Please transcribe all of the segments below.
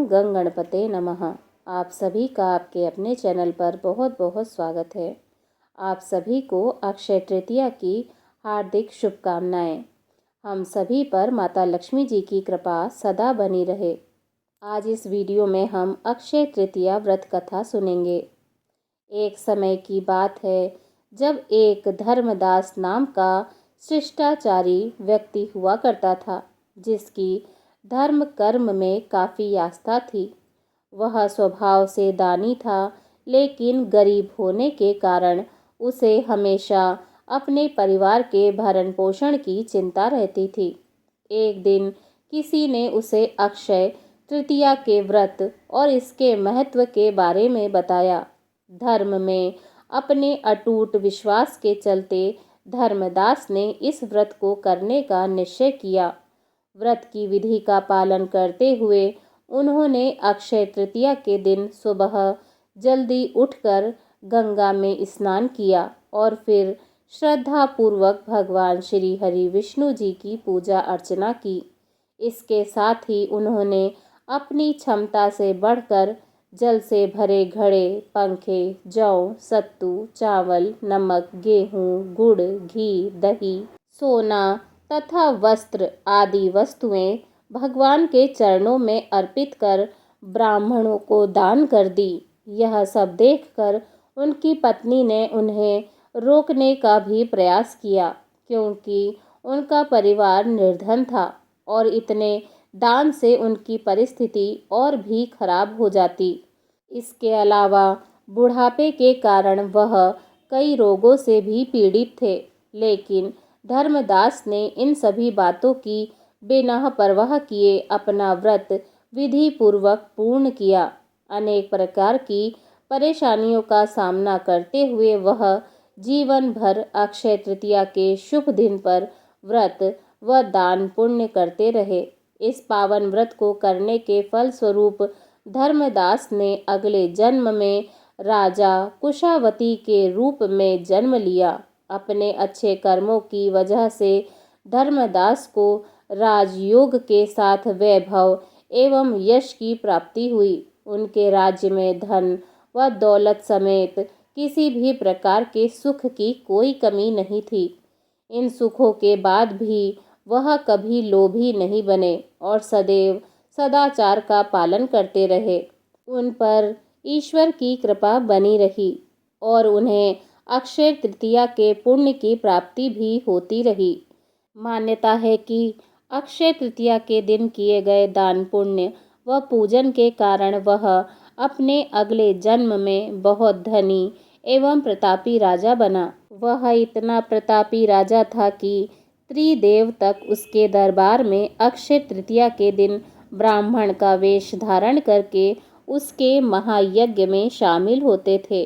गंग गणपते नमः। आप सभी का आपके अपने चैनल पर बहुत बहुत स्वागत है। आप सभी को अक्षय तृतीया की हार्दिक शुभकामनाएं। हम सभी पर माता लक्ष्मी जी की कृपा सदा बनी रहे। आज इस वीडियो में हम अक्षय तृतीया व्रत कथा सुनेंगे। एक समय की बात है जब एक धर्मदास नाम का शिष्टाचारी व्यक्ति हुआ करता था, जिसकी धर्म कर्म में काफ़ी आस्था थी। वह स्वभाव से दानी था, लेकिन गरीब होने के कारण उसे हमेशा अपने परिवार के भरण पोषण की चिंता रहती थी। एक दिन किसी ने उसे अक्षय तृतीया के व्रत और इसके महत्व के बारे में बताया। धर्म में अपने अटूट विश्वास के चलते धर्मदास ने इस व्रत को करने का निश्चय किया। व्रत की विधि का पालन करते हुए उन्होंने अक्षय तृतीया के दिन सुबह जल्दी उठकर गंगा में स्नान किया और फिर श्रद्धापूर्वक भगवान श्री हरि विष्णु जी की पूजा अर्चना की। इसके साथ ही उन्होंने अपनी क्षमता से बढ़कर जल से भरे घड़े, पंखे, जौ, सत्तू, चावल, नमक, गेहूँ, गुड़, घी, दही, सोना तथा वस्त्र आदि वस्तुएं भगवान के चरणों में अर्पित कर ब्राह्मणों को दान कर दी। यह सब देखकर उनकी पत्नी ने उन्हें रोकने का भी प्रयास किया, क्योंकि उनका परिवार निर्धन था और इतने दान से उनकी परिस्थिति और भी खराब हो जाती। इसके अलावा बुढ़ापे के कारण वह कई रोगों से भी पीड़ित थे, लेकिन धर्मदास ने इन सभी बातों की बिना परवाह किए अपना व्रत विधि पूर्वक पूर्ण किया। अनेक प्रकार की परेशानियों का सामना करते हुए वह जीवन भर अक्षय तृतीया के शुभ दिन पर व्रत व दान पुण्य करते रहे। इस पावन व्रत को करने के फलस्वरूप धर्मदास ने अगले जन्म में राजा कुशावती के रूप में जन्म लिया। अपने अच्छे कर्मों की वजह से धर्मदास को राजयोग के साथ वैभव एवं यश की प्राप्ति हुई। उनके राज्य में धन व दौलत समेत किसी भी प्रकार के सुख की कोई कमी नहीं थी। इन सुखों के बाद भी वह कभी लोभी नहीं बने और सदैव सदाचार का पालन करते रहे। उन पर ईश्वर की कृपा बनी रही और उन्हें अक्षय तृतीया के पुण्य की प्राप्ति भी होती रही। मान्यता है कि अक्षय तृतीया के दिन किए गए दान पुण्य व पूजन के कारण वह अपने अगले जन्म में बहुत धनी एवं प्रतापी राजा बना। वह इतना प्रतापी राजा था कि त्रिदेव तक उसके दरबार में अक्षय तृतीया के दिन ब्राह्मण का वेश धारण करके उसके महायज्ञ में शामिल होते थे।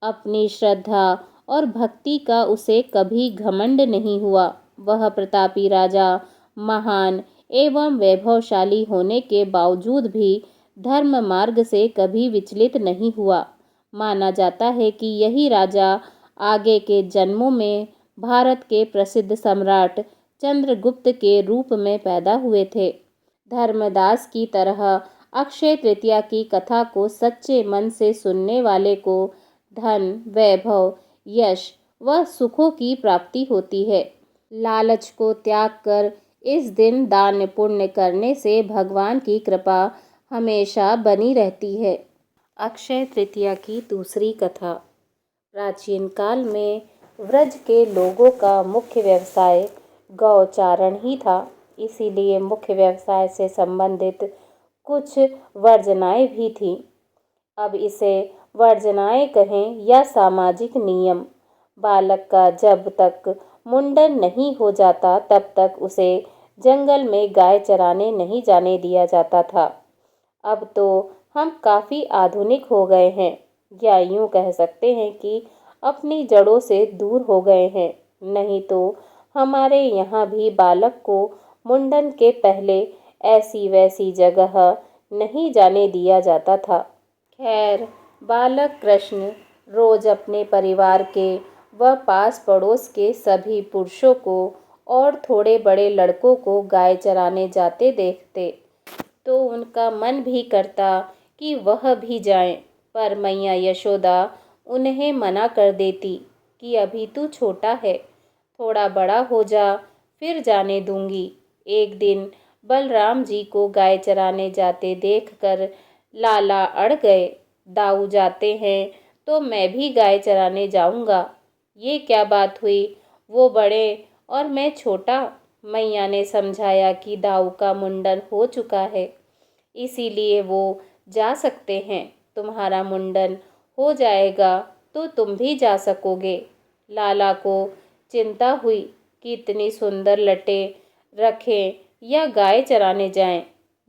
अपनी श्रद्धा और भक्ति का उसे कभी घमंड नहीं हुआ। वह प्रतापी राजा महान एवं वैभवशाली होने के बावजूद भी धर्म मार्ग से कभी विचलित नहीं हुआ। माना जाता है कि यही राजा आगे के जन्मों में भारत के प्रसिद्ध सम्राट चंद्रगुप्त के रूप में पैदा हुए थे। धर्मदास की तरह अक्षय तृतीया की कथा को सच्चे मन से सुनने वाले को धन, वैभव, यश व सुखों की प्राप्ति होती है। लालच को त्याग कर इस दिन दान पुण्य करने से भगवान की कृपा हमेशा बनी रहती है। अक्षय तृतीया की दूसरी कथा। प्राचीन काल में व्रज के लोगों का मुख्य व्यवसाय गौचारण ही था। इसीलिए मुख्य व्यवसाय से संबंधित कुछ वर्जनाएं भी थीं। अब इसे वर्जनाएं कहें या सामाजिक नियम। बालक का जब तक मुंडन नहीं हो जाता तब तक उसे जंगल में गाय चराने नहीं जाने दिया जाता था। अब तो हम काफ़ी आधुनिक हो गए हैं, या यूँ कह सकते हैं कि अपनी जड़ों से दूर हो गए हैं। नहीं तो हमारे यहाँ भी बालक को मुंडन के पहले ऐसी वैसी जगह नहीं जाने दिया जाता था। खैर, बालक कृष्ण रोज अपने परिवार के व पास पड़ोस के सभी पुरुषों को और थोड़े बड़े लड़कों को गाय चराने जाते देखते। तो उनका मन भी करता कि वह भी जाएं, पर मैया यशोदा उन्हें मना कर देती कि अभी तू छोटा है, थोड़ा बड़ा हो जा, फिर जाने दूंगी। एक दिन बलराम जी को गाय चराने जाते देखकर लाला अड़ गए। दाऊ जाते हैं तो मैं भी गाय चराने जाऊंगा। ये क्या बात हुई, वो बड़े और मैं छोटा। मैया ने समझाया कि दाऊ का मुंडन हो चुका है, इसीलिए वो जा सकते हैं। तुम्हारा मुंडन हो जाएगा तो तुम भी जा सकोगे। लाला को चिंता हुई कि इतनी सुंदर लटें रखें या गाय चराने जाएं।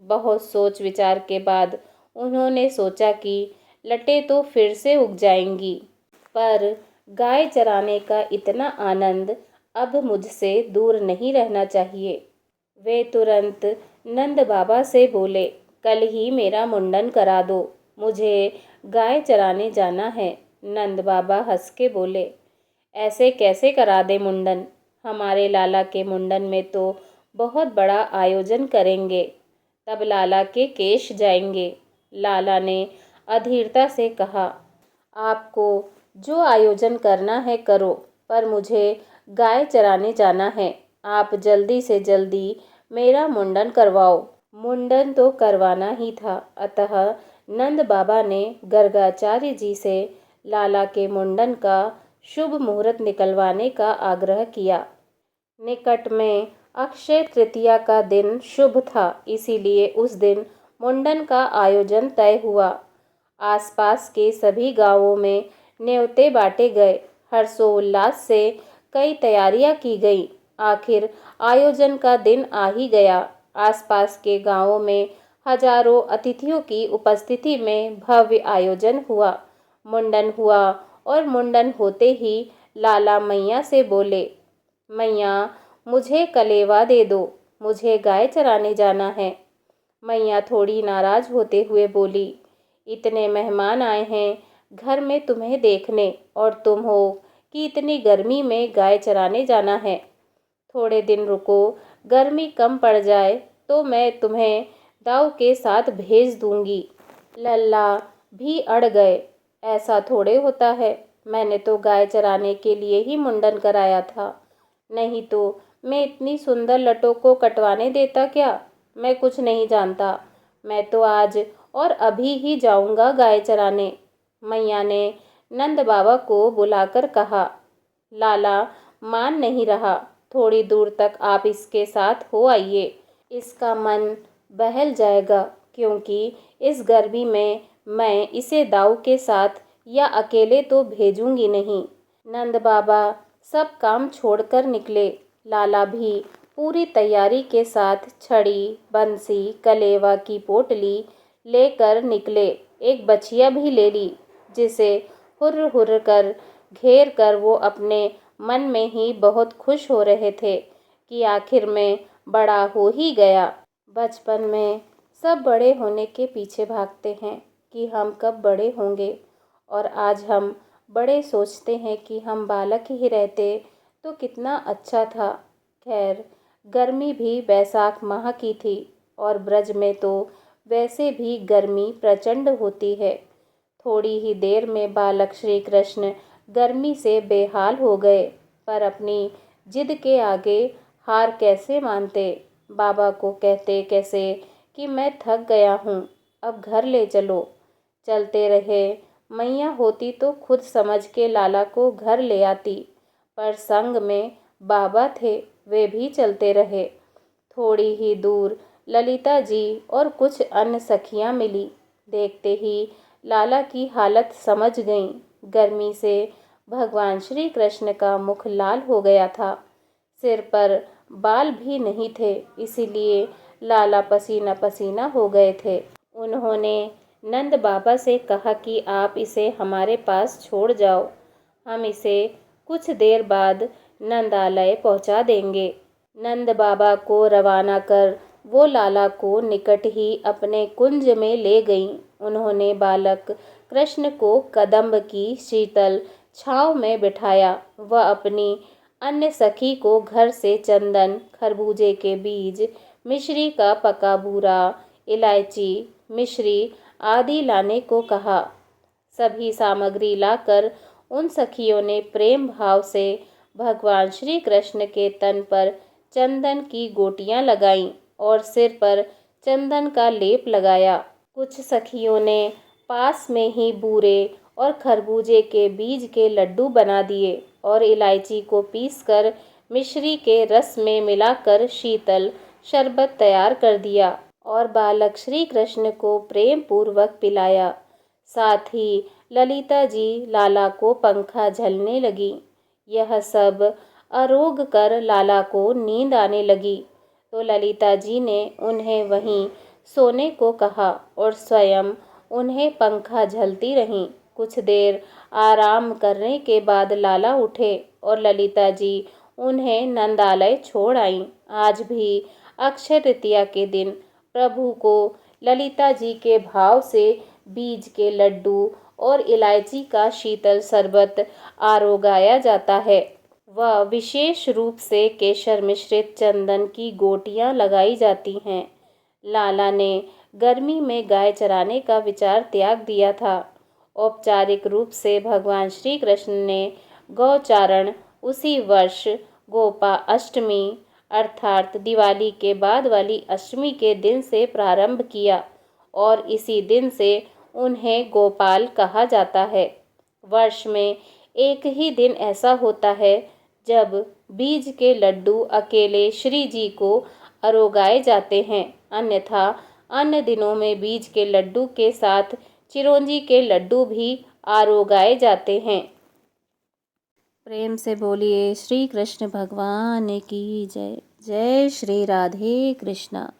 बहुत सोच विचार के बाद उन्होंने सोचा कि लटें तो फिर से उग जाएंगी, पर गाय चराने का इतना आनंद अब मुझसे दूर नहीं रहना चाहिए। वे तुरंत नंद बाबा से बोले, कल ही मेरा मुंडन करा दो, मुझे गाय चराने जाना है। नंद बाबा हंस के बोले, ऐसे कैसे करा दे मुंडन, हमारे लाला के मुंडन में तो बहुत बड़ा आयोजन करेंगे, तब लाला के केश जाएंगे। लाला ने अधीरता से कहा, आपको जो आयोजन करना है करो, पर मुझे गाय चराने जाना है। आप जल्दी से जल्दी मेरा मुंडन करवाओ। मुंडन तो करवाना ही था, अतः नंद बाबा ने गर्गाचार्य जी से लाला के मुंडन का शुभ मुहूर्त निकलवाने का आग्रह किया। निकट में अक्षय तृतीया का दिन शुभ था, इसीलिए उस दिन मुंडन का आयोजन तय हुआ। आसपास के सभी गांवों में न्योते बांटे गए। हर्षोल्लास से कई तैयारियां की गई। आखिर आयोजन का दिन आ ही गया। आसपास के गांवों में हजारों अतिथियों की उपस्थिति में भव्य आयोजन हुआ। मुंडन हुआ और मुंडन होते ही लाला मैया से बोले, मैया मुझे कलेवा दे दो, मुझे गाय चराने जाना है। मैया थोड़ी नाराज होते हुए बोली, इतने मेहमान आए हैं घर में तुम्हें देखने, और तुम हो कि इतनी गर्मी में गाय चराने जाना है। थोड़े दिन रुको, गर्मी कम पड़ जाए तो मैं तुम्हें दाऊ के साथ भेज दूंगी। लल्ला भी अड़ गए, ऐसा थोड़े होता है, मैंने तो गाय चराने के लिए ही मुंडन कराया था, नहीं तो मैं इतनी सुंदर लटों को कटवाने देता क्या। मैं कुछ नहीं जानता, मैं तो आज और अभी ही जाऊंगा गाय चराने। मैया ने नंद बाबा को बुलाकर कहा। लाला मान नहीं रहा, थोड़ी दूर तक आप इसके साथ हो आइए, इसका मन बहल जाएगा, क्योंकि इस गर्मी में मैं इसे दाऊ के साथ या अकेले तो भेजूंगी नहीं। नंद बाबा सब काम छोड़कर निकले। लाला भी पूरी तैयारी के साथ छड़ी, बंसी, कलेवा की पोटली लेकर निकले। एक बछिया भी ले ली, जिसे हुर्र हुर्र कर घेर कर वो अपने मन में ही बहुत खुश हो रहे थे कि आखिर में बड़ा हो ही गया। बचपन में सब बड़े होने के पीछे भागते हैं कि हम कब बड़े होंगे, और आज हम बड़े सोचते हैं कि हम बालक ही रहते तो कितना अच्छा था। खैर, गर्मी भी बैसाख माह की थी, और ब्रज में तो वैसे भी गर्मी प्रचंड होती है। थोड़ी ही देर में बालक श्री कृष्ण गर्मी से बेहाल हो गए, पर अपनी जिद के आगे हार कैसे मानते। बाबा को कहते कैसे कि मैं थक गया हूँ, अब घर ले चलो। चलते रहे। मैया होती तो खुद समझ के लाला को घर ले आती, पर संग में बाबा थे, वे भी चलते रहे। थोड़ी ही दूर ललिता जी और कुछ अन्य सखियां मिली। देखते ही लाला की हालत समझ गईं। गर्मी से भगवान श्री कृष्ण का मुख लाल हो गया था। सिर पर बाल भी नहीं थे, इसीलिए लाला पसीना पसीना हो गए थे। उन्होंने नंद बाबा से कहा कि आप इसे हमारे पास छोड़ जाओ, हम इसे कुछ देर बाद नंदालय पहुंचा देंगे। नंद बाबा को रवाना कर वो लाला को निकट ही अपने कुंज में ले गईं। उन्होंने बालक कृष्ण को कदम्ब की शीतल छाँव में बिठाया। वह अपनी अन्य सखी को घर से चंदन, खरबूजे के बीज, मिश्री का पका बूरा, इलायची, मिश्री आदि लाने को कहा। सभी सामग्री लाकर उन सखियों ने प्रेम भाव से भगवान श्री कृष्ण के तन पर चंदन की गोटियां लगाईं और सिर पर चंदन का लेप लगाया। कुछ सखियों ने पास में ही बूरे और खरबूजे के बीज के लड्डू बना दिए और इलायची को पीसकर मिश्री के रस में मिलाकर शीतल शरबत तैयार कर दिया और बालक श्री कृष्ण को प्रेम पूर्वक पिलाया। साथ ही ललिता जी लाला को पंखा झलने लगी। यह सब आरोग कर लाला को नींद आने लगी तो ललिता जी ने उन्हें वहीं सोने को कहा और स्वयं उन्हें पंखा झलती रहीं। कुछ देर आराम करने के बाद लाला उठे और ललिता जी उन्हें नंदालय छोड़ आईं। आज भी अक्षय तृतीया के दिन प्रभु को ललिता जी के भाव से बीज के लड्डू और इलायची का शीतल शरबत आरोगाया जाता है। वह विशेष रूप से केसर मिश्रित चंदन की गोटियां लगाई जाती हैं। लाला ने गर्मी में गाय चराने का विचार त्याग दिया था। औपचारिक रूप से भगवान श्री कृष्ण ने गौचारण उसी वर्ष गोपा अष्टमी अर्थात दिवाली के बाद वाली अष्टमी के दिन से प्रारंभ किया और इसी दिन से उन्हें गोपाल कहा जाता है। वर्ष में एक ही दिन ऐसा होता है जब बीज के लड्डू अकेले श्री जी को अरोगाए जाते हैं, अन्यथा अन्य दिनों में बीज के लड्डू के साथ चिरौंजी के लड्डू भी आरोगाए जाते हैं। प्रेम से बोलिए श्री कृष्ण भगवान की जय। जय श्री राधे कृष्णा।